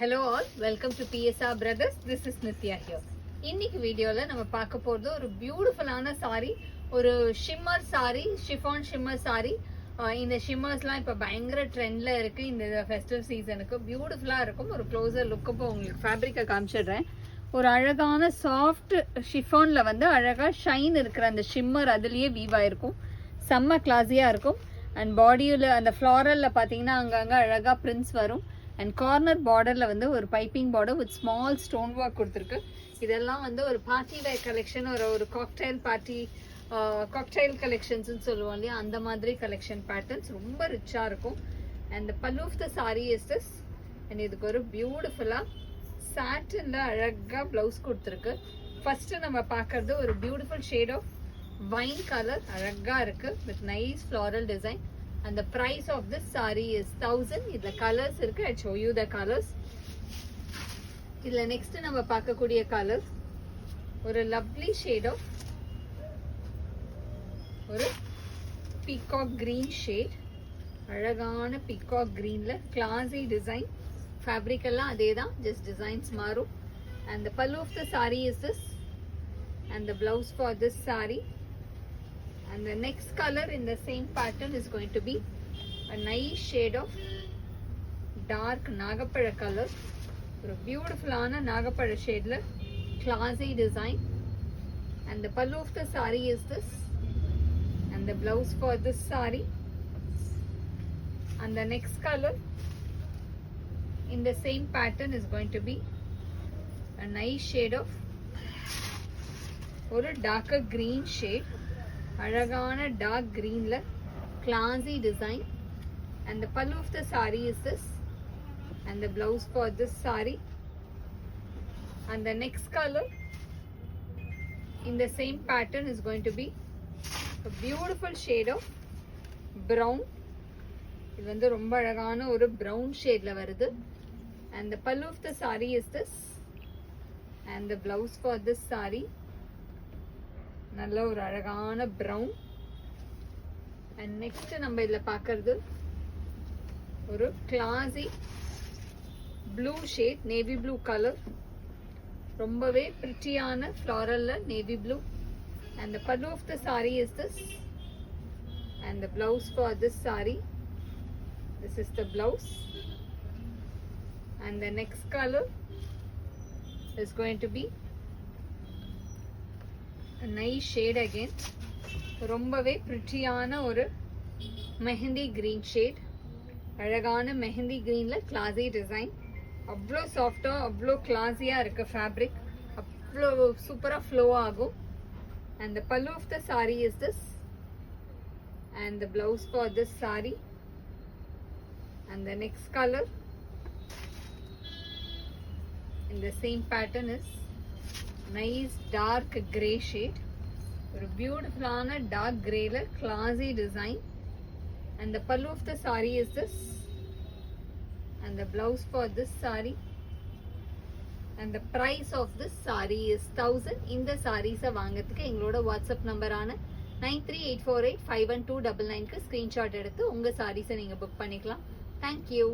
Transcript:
Hello all, welcome to PSR Brothers. This is Nithya here. இன்னைக்கு வீடியோல நம்ம பார்க்க போறது ஒரு பியூட்டிஃபுல்லான saree, ஒரு shimmer saree, chiffon shimmer saree. இந்த ஷிம்மர்ஸ்லாம் இப்போ பயங்கர ட்ரெண்ட்ல இருக்கு. இந்த ஃபெஸ்டிவல் சீசனுக்கு பியூட்டிஃபுல்லா இருக்கும். ஒரு க்ளோசர் லுக் இப்போ உங்களுக்கு ஃபேப்ரிக்கை காமிச்சிடுறேன். ஒரு அழகான சாஃப்ட் ஷிஃபான்ல வந்து அழகா ஷைன் இருக்கிற அந்த ஷிம்மர் அதுலயே வீவ் ஆயிருக்கும். செம்ம கிளாஸியா இருக்கும். அண்ட் பாடியில் அந்த ஃப்ளாரல்ல பார்த்தீங்கன்னா அங்கங்கே அழகா பிரிண்ட்ஸ் வரும். அண்ட் கார்னர் பார்டரில் வந்து ஒரு piping border with small stone work கொடுத்துருக்கு. இதெல்லாம் வந்து ஒரு பார்ட்டி வேர் கலெக்ஷன், ஒரு காக்டைல் பார்ட்டி காக்டைல் கலெக்ஷன்ஸ்னு சொல்லுவோம் இல்லையா, அந்த மாதிரி கலெக்ஷன் பேட்டர்ன்ஸ் ரொம்ப ரிச்சாக இருக்கும். And pallu of the sari is this. And இதுக்கு ஒரு பியூட்டிஃபுல்லாக சாட்டினில் அழகாக ப்ளவுஸ் கொடுத்துருக்கு. ஃபஸ்ட்டு நம்ம பார்க்கறது ஒரு beautiful shade of wine colour அழகாக இருக்குது with nice floral design. And the price of this saree is 1000. The colors irukku, I show you the colors. Idla next nama paakakodiya colors oru lovely shade of oru peacock green shade, alagana peacock green la classy design. Fabric alla adhe da, just designs maru. And the pallu of the saree is this, and the blouse for this saree. And the next color in the same pattern is going to be a nice shade of dark nagapada color. A beautiful nagapada shade la classy design. And the pallu of the saree is this, and the blouse for this saree. And the next color in the same pattern is going to be a nice shade of or a darker green shade. அழகான dark கிரீன்ல classy design. And the pallu of the sari is this, and the blouse for this sari. And the next colour in the same pattern is going to be beautiful shade of brown. இது வந்து ரொம்ப அழகான ஒரு brown ஷேட்ல வருது. And the pallu of the sari is this, and the blouse for this sari நல்ல ஒரு அழகான brown. And next நம்ம இதில் பார்க்கறது ஒரு classy blue shade, navy blue colour, ரொம்பவே பிரிட்டியான ஃப்ளாரல்ல navy blue. And the pallu of the sari is this, and the blouse for this sari, this is the blouse. And the next colour is going to be nice shade again, ரொம்பவே பிரிட்டியான ஒரு mehndi green shade. அழகான mehndi கிரீன்ல classy design. அவ்வளோ சாஃப்டா அவ்வளோ கிளாஸியா இருக்கு fabric, அவ்வளோ சூப்பரா ஃப்ளோ ஆகும். And the pallu of the sari is this, and the blouse for this sari. And the next colour in the same pattern is nice dark grey shade, ஒரு பியூட்டிஃபுல்லான டார்க் கிரேல classy design. And the pallu of the sari is this, and the blouse for this sari. And the price of this sari is 1000. இந்த சாரீஸை வாங்கிறதுக்கு எங்களோட WhatsApp நம்பரான 9384851299க்கு screenshot எடுத்து உங்கள் சாரீஸை நீங்கள் book பண்ணிக்கலாம். தேங்க்யூ.